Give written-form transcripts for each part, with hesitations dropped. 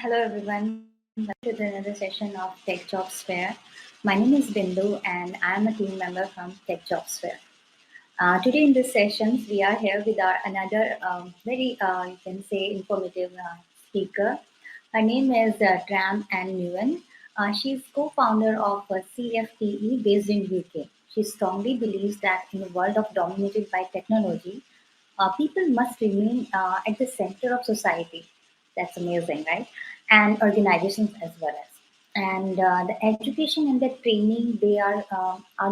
Hello everyone, welcome to another session of Tech Jobs Fair. My name is Bindu and I am a team member from Tech Jobs Fair. Today in this session, we are here with another very, you can say, informative speaker. Her name is Tram Anh Nguyen. She is co-founder of CFTE based in UK. She strongly believes that in a world dominated by technology, people must remain at the center of society. That's amazing, right? And organizations as well as. And the education and the training, they are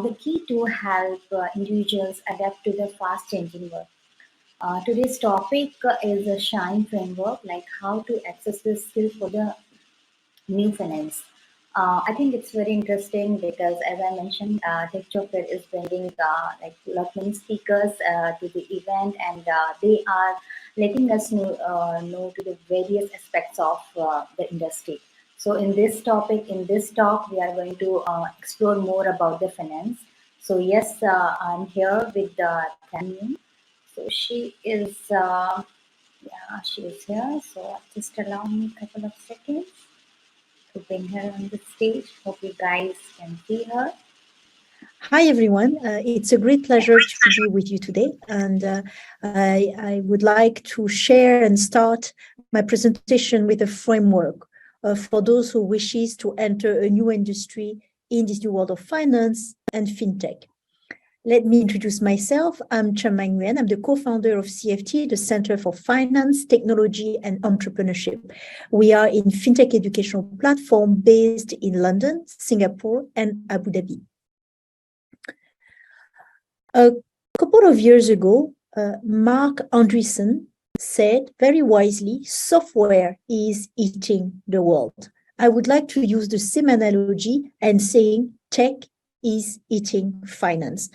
the key to help individuals adapt to the fast changing world. Today's topic is a SHIME framework, like how to access the skill for the new finance. I think it's very interesting because, as I mentioned, Tech Job Fair is bringing like lot many speakers to the event, and they are letting us know to the various aspects of the industry. So, in this topic, in this talk, we are going to explore more about the finance. So, yes, I'm here with Tanya. So, she is, yeah, she is here. So, just allow me a couple of seconds to bring her on the stage. Hope you guys can see her. Hi, everyone. It's a great pleasure to be with you today. And I would like to share and start my presentation with a framework for those who wishes to enter a new industry in this new world of finance and fintech. Let me introduce myself. I'm Tram Anh Nguyen. I'm the co-founder of CFTE, the Center for Finance, Technology, and Entrepreneurship. We are in fintech educational platform based in London, Singapore, and Abu Dhabi. A couple of years ago, Mark Andreessen said very wisely, software is eating the world. I would like to use the same analogy and saying tech is eating finance.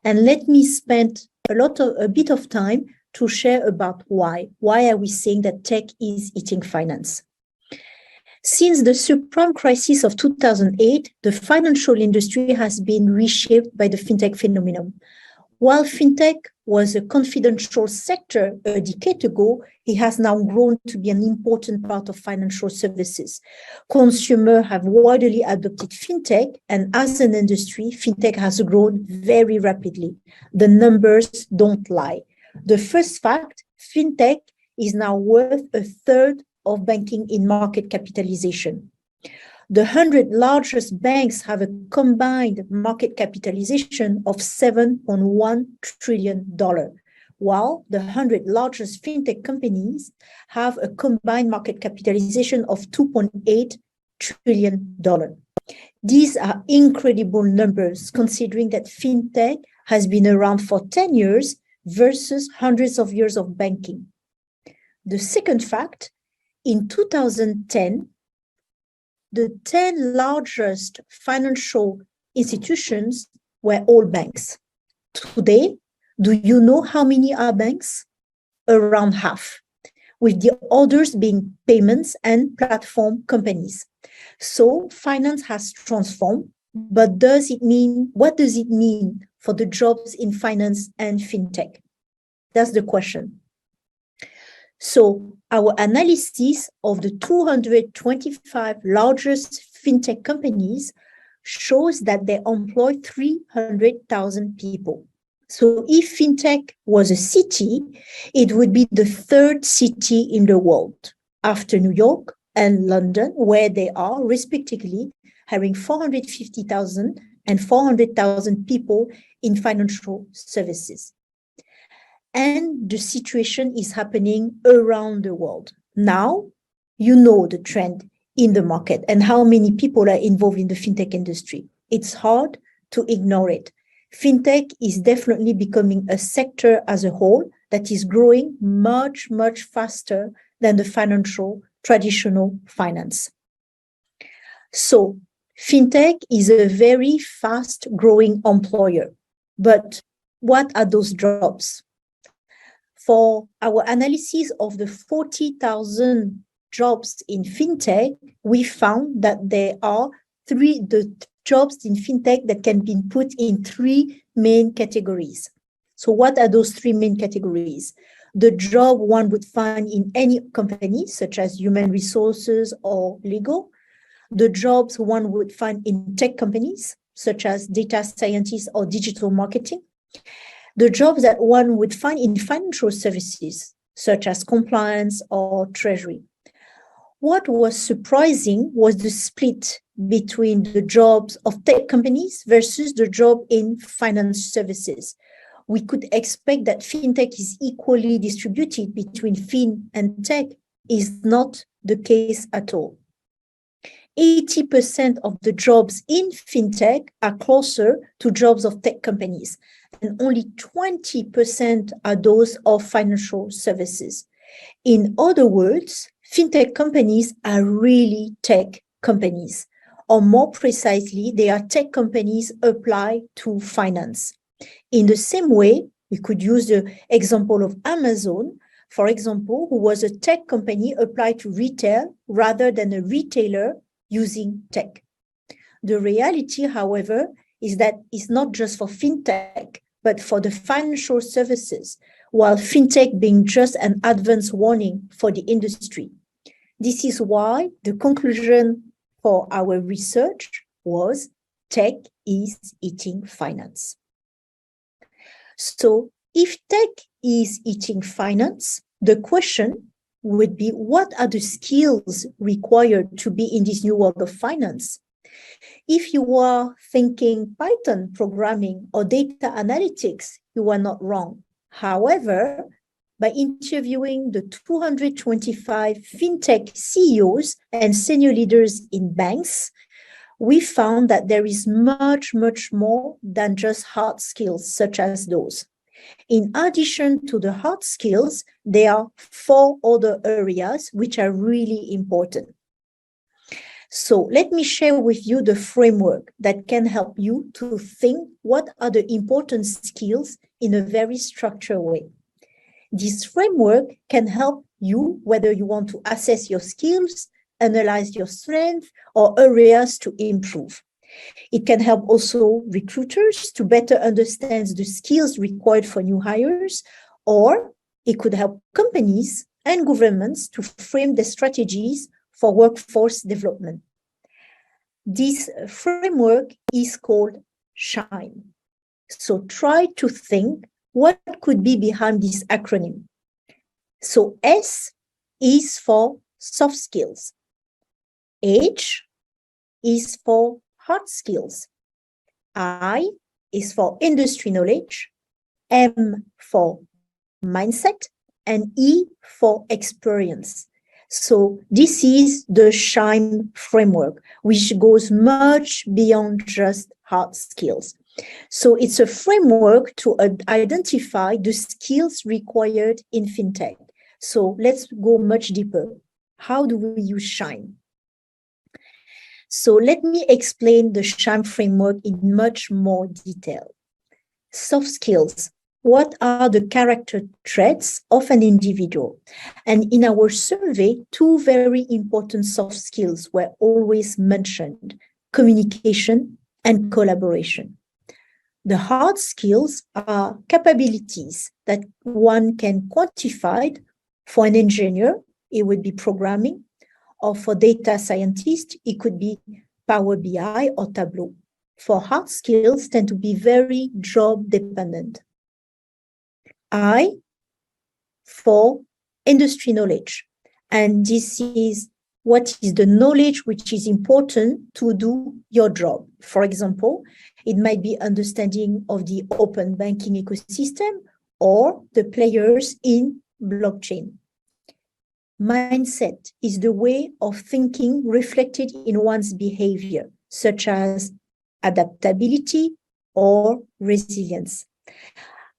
And let me spend a bit of time to share about why. Why are we saying that tech is eating finance? Since the subprime crisis of 2008, the financial industry has been reshaped by the fintech phenomenon. While fintech was a confidential sector a decade ago, it has now grown to be an important part of financial services. Consumers have widely adopted fintech, and as an industry, fintech has grown very rapidly. The numbers don't lie. The first fact, fintech is now worth a third of banking in market capitalization. The 100 largest banks have a combined market capitalization of $7.1 trillion, while the 100 largest fintech companies have a combined market capitalization of $2.8 trillion. These are incredible numbers, considering that fintech has been around for 10 years versus hundreds of years of banking. The second fact, in 2010, the 10 largest financial institutions were all banks. Today, do you know how many are banks? Around half, with the others being payments and platform companies. So finance has transformed, but what does it mean for the jobs in finance and fintech? That's the question. So our analysis of the 225 largest fintech companies shows that they employ 300,000 people. So if fintech was a city, it would be the third city in the world after New York and London, where they are respectively having 450,000 and 400,000 people in financial services. And the situation is happening around the world. Now, you know the trend in the market and how many people are involved in the fintech industry. It's hard to ignore it. Fintech is definitely becoming a sector as a whole that is growing much, much faster than the traditional finance. So, fintech is a very fast-growing employer. But what are those jobs? For our analysis of the 40,000 jobs in fintech, we found that there are the jobs in fintech that can be put in three main categories. So what are those three main categories? The job one would find in any company, such as human resources or legal. The jobs one would find in tech companies, such as data scientists or digital marketing. The jobs that one would find in financial services, such as compliance or treasury. What was surprising was the split between the jobs of tech companies versus the job in finance services. We could expect that fintech is equally distributed between fin and tech. Is not the case at all. 80% of the jobs in fintech are closer to jobs of tech companies, and only 20% are those of financial services. In other words, fintech companies are really tech companies, or more precisely, they are tech companies applied to finance. In the same way, we could use the example of Amazon, for example, who was a tech company applied to retail rather than a retailer using tech. The reality, however, is that it's not just for fintech, but for the financial services, while fintech being just an advance warning for the industry. This is why the conclusion for our research was tech is eating finance. So if tech is eating finance, the question would be, what are the skills required to be in this new world of finance? If you are thinking Python programming or data analytics, you are not wrong. However, by interviewing the 225 fintech CEOs and senior leaders in banks, we found that there is much, much more than just hard skills such as those. In addition to the hard skills, there are 4 other areas which are really important. So let me share with you the framework that can help you to think what are the important skills in a very structured way. This framework can help you whether you want to assess your skills, analyze your strengths, or areas to improve. It can help also recruiters to better understand the skills required for new hires, or it could help companies and governments to frame their strategies for workforce development. This framework is called SHIME. So try to think what could be behind this acronym. So S is for soft skills. H is for hard skills. I is for industry knowledge. M for mindset. And E for experience. So this is the SHIME framework, which goes much beyond just hard skills. So it's a framework to identify the skills required in fintech. So let's go much deeper. How do we use SHIME? So let me explain the SHIME framework in much more detail. Soft skills. What are the character traits of an individual? And in our survey, 2 very important soft skills were always mentioned: communication and collaboration. The hard skills are capabilities that one can quantify. For an engineer, it would be programming, or for data scientists, it could be Power BI or Tableau. For hard skills, tend to be very job dependent. I for industry knowledge. And this is what is the knowledge which is important to do your job. For example, it might be understanding of the open banking ecosystem or the players in blockchain. Mindset is the way of thinking reflected in one's behavior, such as adaptability or resilience.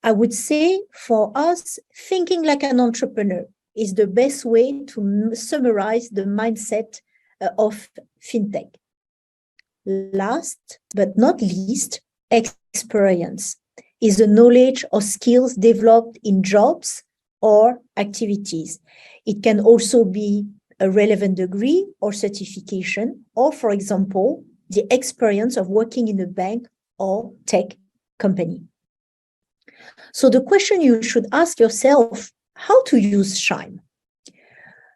I would say for us, thinking like an entrepreneur is the best way to summarize the mindset of fintech. Last but not least, experience is the knowledge or skills developed in jobs or activities. It can also be a relevant degree or certification, or for example, the experience of working in a bank or tech company. So the question you should ask yourself, how to use SHIME?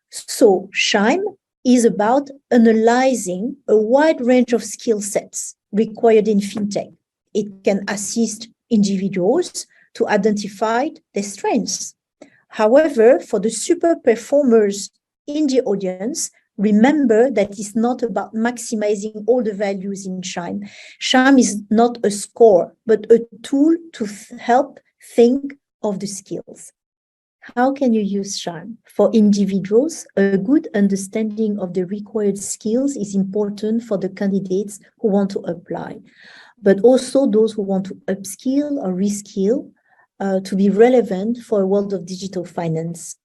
So SHIME is about analyzing a wide range of skill sets required in fintech. It can assist individuals to identify their strengths. However, for the super performers in the audience, remember that it's not about maximizing all the values in SHIME. SHIME is not a score, but a tool to help think of the skills. How can you use SHIME? For individuals, a good understanding of the required skills is important for the candidates who want to apply, but also those who want to upskill or reskill to be relevant for a world of digital finance.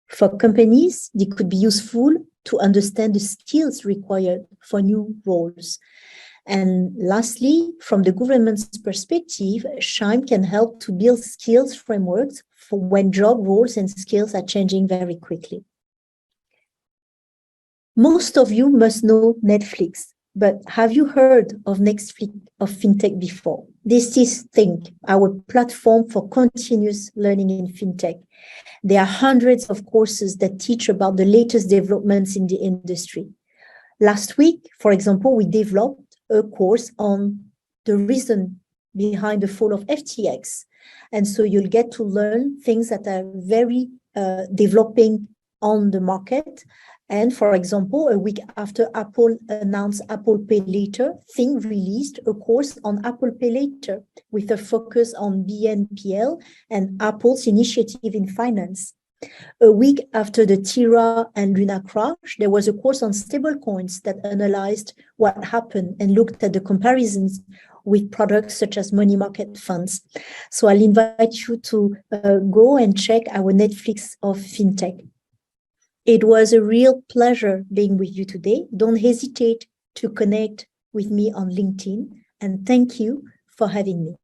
For companies, they could be useful to understand the skills required for new roles. And lastly, from the government's perspective, SHIME can help to build skills frameworks for when job roles and skills are changing very quickly. Most of you must know Netflix, but have you heard of Netflix of FinTech before? This is Think, our platform for continuous learning in FinTech. There are hundreds of courses that teach about the latest developments in the industry. Last week, for example, we developed a course on the reason behind the fall of FTX. And so you'll get to learn things that are very developing on the market. And for example, a week after Apple announced Apple Pay Later, Think released a course on Apple Pay Later with a focus on BNPL and Apple's initiative in finance. A week after the Terra and Luna crash, there was a course on stablecoins that analyzed what happened and looked at the comparisons with products such as money market funds. So I'll invite you to go and check our Netflix of FinTech. It was a real pleasure being with you today. Don't hesitate to connect with me on LinkedIn, and thank you for having me.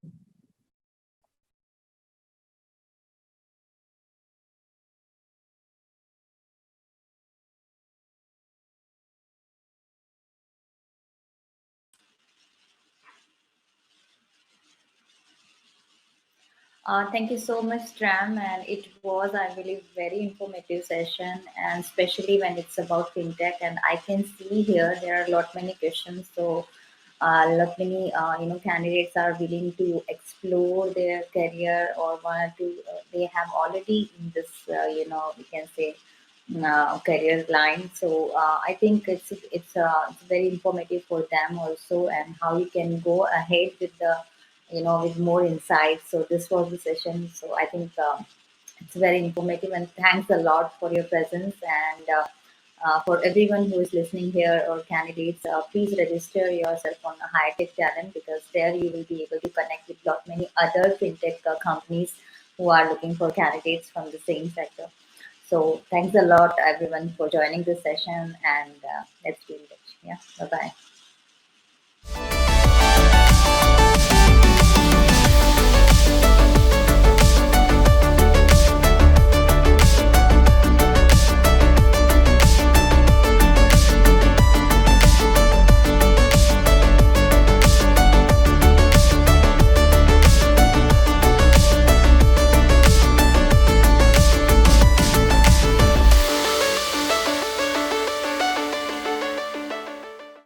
Thank you so much, Tram, and it was, I believe, very informative session, and especially when it's about fintech. And I can see here there are a lot many questions, so lot many candidates are willing to explore their career or want to. They have already in this we can say career line. So I think it's very informative for them also, and how you can go ahead with the with more insights. So this was the session. So I think it's very informative, and thanks a lot for your presence. And for everyone who is listening here or candidates, please register yourself on a High Tech Talent, because there you will be able to connect with lot many other fintech companies who are looking for candidates from the same sector. So thanks a lot, everyone, for joining this session, and let's be in touch. Yeah, bye bye.